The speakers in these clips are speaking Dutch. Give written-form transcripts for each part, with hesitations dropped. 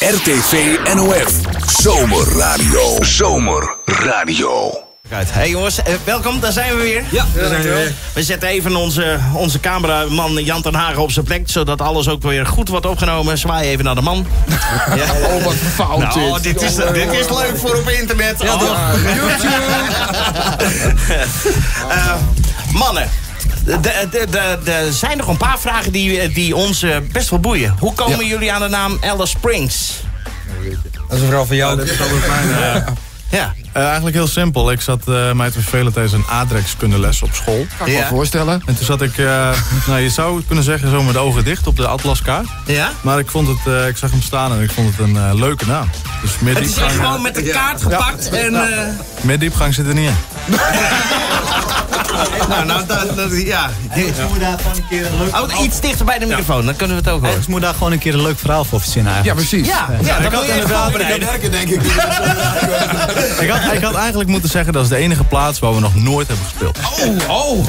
RTV NOF. Zomerradio. Hey jongens, welkom, daar zijn we weer. Ja, daar zijn we weer. We zetten even onze cameraman Jan ten Hagen op zijn plek, zodat alles ook weer goed wordt opgenomen. Zwaai even naar de man. Ja. Oh, wat fout nou, dit is leuk voor op internet. Ja, toch? Mannen. Er zijn nog een paar vragen die ons best wel boeien. Hoe komen jullie aan de naam Alice Springs? Dat is een verhaal van jou. Dat is ook mijn... Ja. Eigenlijk heel simpel. Ik zat mij te vervelen tijdens een aardrijkskundeles op school. Kan ik me voorstellen. En toen zat ik, je zou kunnen zeggen, zo met de ogen dicht op de atlaskaart. Ja? Maar ik zag hem staan en ik vond het een leuke naam. Dus meer het is echt gewoon met de kaart gepakt en... Meer diepgang zit er niet in. ja. Ze moet daar gewoon een keer een leuk... Iets dichter bij de microfoon, dan kunnen we het ook horen. Ze moet daar gewoon een keer een leuk verhaal voor verzinnen eigenlijk. Ja, precies. Ja, dat wil je inderdaad werken, denk ik. Ik had eigenlijk moeten zeggen, dat is de enige plaats waar we nog nooit hebben gespeeld.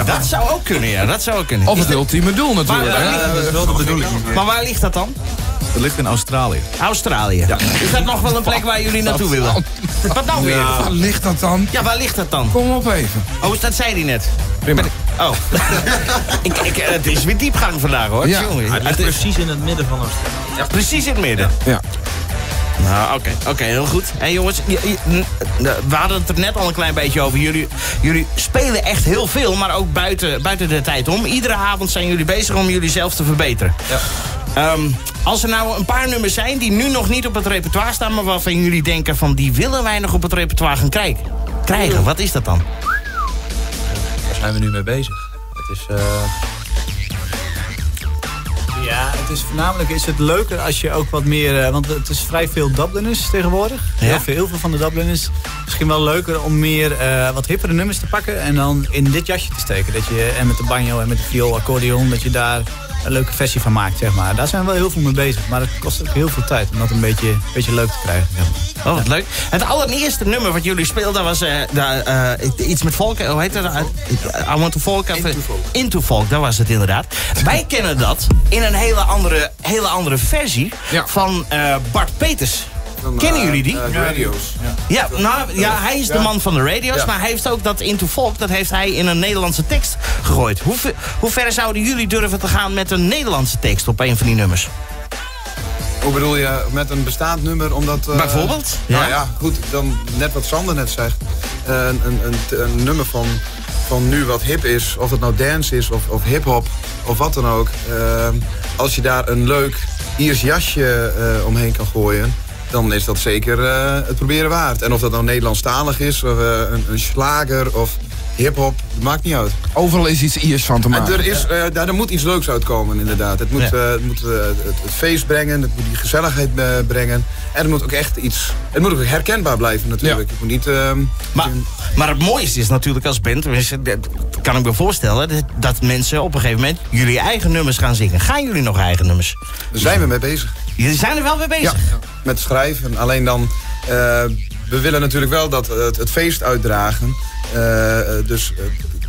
Dat zou ook kunnen, ja. Dat zou ook kunnen. Of het ultieme doel natuurlijk. Maar, dat is wel de bedoeling. Maar waar ligt dat dan? Het ligt in Australië. Australië. Ja. Is dat nog wel een plek waar jullie naartoe willen? Wat nou weer? Waar ligt dat dan? Ja, waar ligt dat dan? Kom op even. Oh, dat zei hij net. Prima. Het is weer diepgang vandaag, hoor. Ja. Jongen, Het ligt precies in het midden van Australië. ja, precies in het midden. Ja. Nou, oké, heel goed. Hé jongens, we hadden het er net al een klein beetje over. Jullie spelen echt heel veel, maar ook buiten de tijd om. Iedere avond zijn jullie bezig om jullie zelf te verbeteren. Ja. Als er nou een paar nummers zijn die nu nog niet op het repertoire staan, maar waarvan jullie denken van die willen wij nog op het repertoire gaan krijgen. Wat is dat dan? Daar zijn we nu mee bezig. Het is... Ja, het is voornamelijk het leuker als je ook wat meer... want het is vrij veel Dubliners tegenwoordig. Ja? Heel veel van de Dubliners. Misschien wel leuker om meer wat hippere nummers te pakken en dan in dit jasje te steken. En met de banjo en met de viool, accordeon, dat je daar een leuke versie van maakt, zeg maar. Daar zijn we wel heel veel mee bezig. Maar het kost ook heel veel tijd om dat een beetje leuk te krijgen. Ja. Oh, wat leuk. Het allereerste nummer wat jullie speelden was iets met folk. Hoe heet dat? I Want to Folk. Into Folk, dat was het inderdaad. Wij kennen dat in een hele andere versie van Bart Peters. Kennen jullie die? Radio's. Ja, hij is de man van de radio's, maar hij heeft ook dat Into Folk, dat heeft hij in een Nederlandse tekst gegooid. Hoe ver zouden jullie durven te gaan met een Nederlandse tekst op een van die nummers? Hoe bedoel je, met een bestaand nummer? Omdat, bijvoorbeeld? Nou ja, goed, dan net wat Sander net zegt. Een nummer van nu wat hip is, of het nou dance is of hip-hop of wat dan ook. Als je daar een leuk Iers jasje omheen kan gooien, dan is dat zeker het proberen waard. En of dat nou Nederlandstalig is, of een slager of hip-hop, maakt niet uit. Overal is iets Iers van te maken. Er moet iets leuks uitkomen, inderdaad. Het moet, het feest brengen, het moet die gezelligheid brengen. En het moet ook echt iets... Het moet ook herkenbaar blijven, natuurlijk. Het moet niet... Maar het mooiste is natuurlijk als band, dat kan ik me voorstellen, dat mensen op een gegeven moment jullie eigen nummers gaan zingen. Gaan jullie nog eigen nummers? Daar zijn we mee bezig. Jullie zijn er wel mee bezig? Ja, met schrijven. Alleen dan... we willen natuurlijk wel dat het feest uitdragen. Dus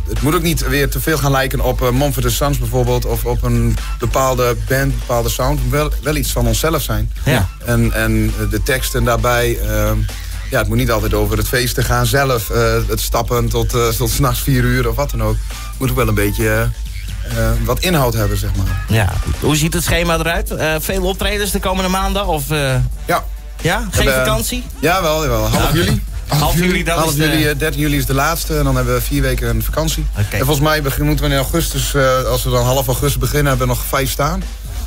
het moet ook niet weer te veel gaan lijken op Mumford & Sons bijvoorbeeld. Of op een bepaalde band, een bepaalde sound. Het moet wel iets van onszelf zijn. Ja. En de teksten daarbij... het moet niet altijd over het feesten gaan zelf. Het stappen tot 's nachts 4 uur of wat dan ook. Het moet ook wel een beetje... wat inhoud hebben, zeg maar. Ja. Hoe ziet het schema eruit? Veel optredens de komende maanden? Of, Ja. Ja? Geen vakantie? Jawel. Half juli. Half juli, dan half juli, 13 juli is de laatste. En dan hebben we 4 weken een vakantie. Okay. En volgens mij moeten we in augustus... als we dan half augustus beginnen, hebben we nog 5 staan.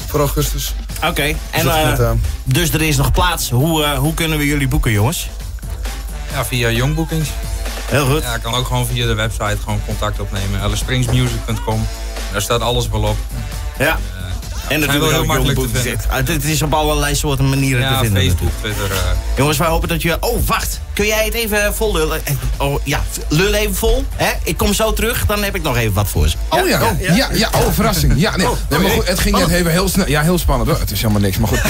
Voor augustus. Oké. Dus er is nog plaats. Hoe kunnen we jullie boeken, jongens? Ja, via Youngbookings. Heel goed. Ja, kan ook gewoon via de website gewoon contact opnemen. AliceSpringsmusic.com. Daar staat alles wel op. Ja. En natuurlijk heel ook makkelijk te vinden. Het is op allerlei soorten manieren te vinden. Facebook, Twitter. Jongens, wij hopen dat je... Oh, wacht. kun jij het even vol lullen? Oh ja, lul even vol. Hè? Ik kom zo terug, dan heb ik nog even wat voor ze. Oh ja, verrassing. Ja, nee, maar goed, het ging net even heel snel. Ja, heel spannend. Oh, het is helemaal niks, maar goed.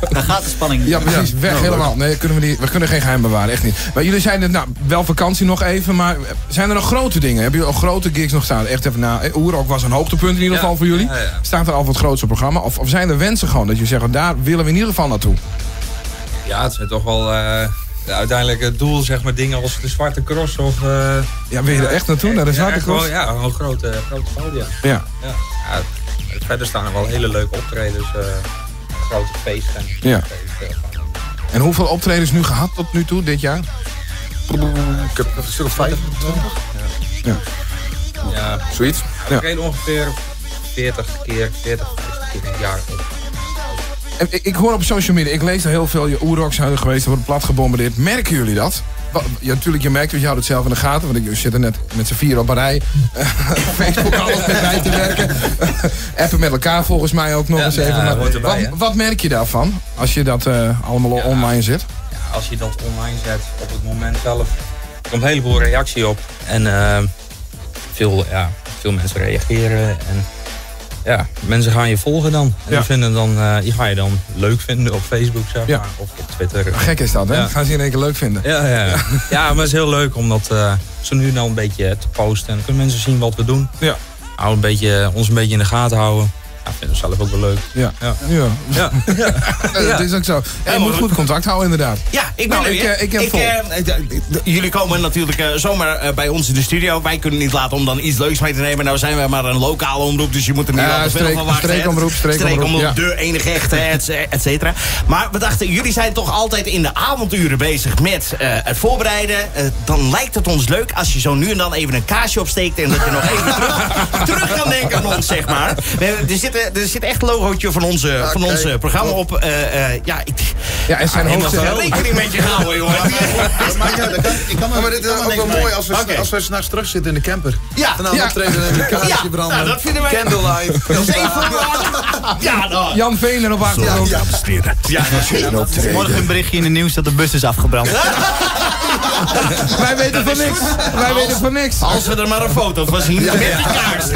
Dan gaat de spanning. Ja, precies. Weg helemaal. Nee, we kunnen geen geheim bewaren, echt niet. Maar jullie zijn het, wel vakantie nog even, maar zijn er nog grote dingen? Hebben jullie al grote gigs nog staan? Echt even na. Oerok was een hoogtepunt in ieder geval voor jullie. Ja. Staat er al wat grootste programma? Of zijn er wensen gewoon dat je zegt, daar willen we in ieder geval naartoe? Ja, het zijn toch wel uiteindelijk het doel, zeg maar, dingen als de Zwarte Cross of... Ja, wil je er echt naartoe, naar de Zwarte Cross? Ja, gewoon grote podium. Ja. Verder staan er wel hele leuke optredens, grote feesten. Ja. En hoeveel optredens nu gehad tot nu toe, dit jaar? Ik heb een stuk of 25. Ja, Zoiets. ik reed ongeveer 40 keer, 50 keer in het jaar op. En ik hoor op social media, ik lees er heel veel, je Oeroks zijn er geweest, er wordt plat gebombardeerd. Merken jullie dat? Ja, natuurlijk, je merkt het, je houdt het zelf in de gaten, want je zit er net met z'n 4 op een rij. Facebook alles met mij te werken. Appen met elkaar volgens mij ook nog eens even. Ja, hoort erbij, wat merk je daarvan, als je dat allemaal online zet? Ja, als je dat online zet op het moment zelf, er komt een heleboel reactie op. En veel mensen reageren en ja, mensen gaan je volgen dan. En die vinden dan, die ga je dan leuk vinden op Facebook, zeg maar, of op Twitter. Gek is dat, hè? Ja. Gaan ze in één keer leuk vinden. Ja, maar het is heel leuk om dat zo nu en dan een beetje te posten. En dan kunnen mensen zien wat we doen. Ja. Ons een beetje in de gaten houden. Ja, ik vind het zelf ook wel leuk. Ja. Dat is ook zo. En je moet goed contact houden, inderdaad. Ja, ik ben jullie komen natuurlijk zomaar bij ons in de studio. Wij kunnen niet laten om dan iets leuks mee te nemen. Nou zijn wij maar een lokale omroep, dus je moet er niet al te veel van wachten. Streekomroep, de enige echte, et cetera. Maar we dachten, jullie zijn toch altijd in de avonduren bezig met het voorbereiden. Dan lijkt het ons leuk als je zo nu en dan even een kaasje opsteekt en dat je nog even terug kan denken aan ons, zeg maar. Er zit echt een logootje van ons programma op. En zijn hoofd rekening met je houden, jongen. Maar dit is ook wel mooi als we s'nachts terug zitten in de camper. Ja. En dan optreden en een kaarsje branden. Nou, dat vinden wij. Candlelight. Jan Venen op achtergrond. Morgen een berichtje in het nieuws dat de bus is afgebrand. Wij weten van niks. Als we er maar een foto van zien met die kaars,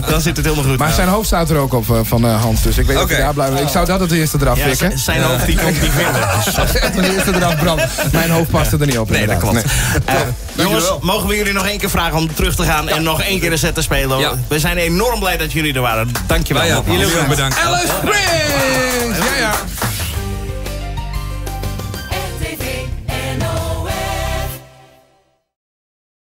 dan zit het helemaal goed. Maar zijn hoofd staat er ook op van Hans, dus ik weet niet of je daar blijven. Ik zou dat het eerste eraf pikken. Zijn hoofd die komt niet vinden. Het eerste eraf brandt. Mijn hoofd past er niet op. Nee, dat klopt. Jongens, mogen we jullie nog één keer vragen om terug te gaan en nog één keer een set te spelen? Ja. We zijn enorm blij dat jullie er waren. Dankjewel. Jullie ook bedankt. Alice Springs!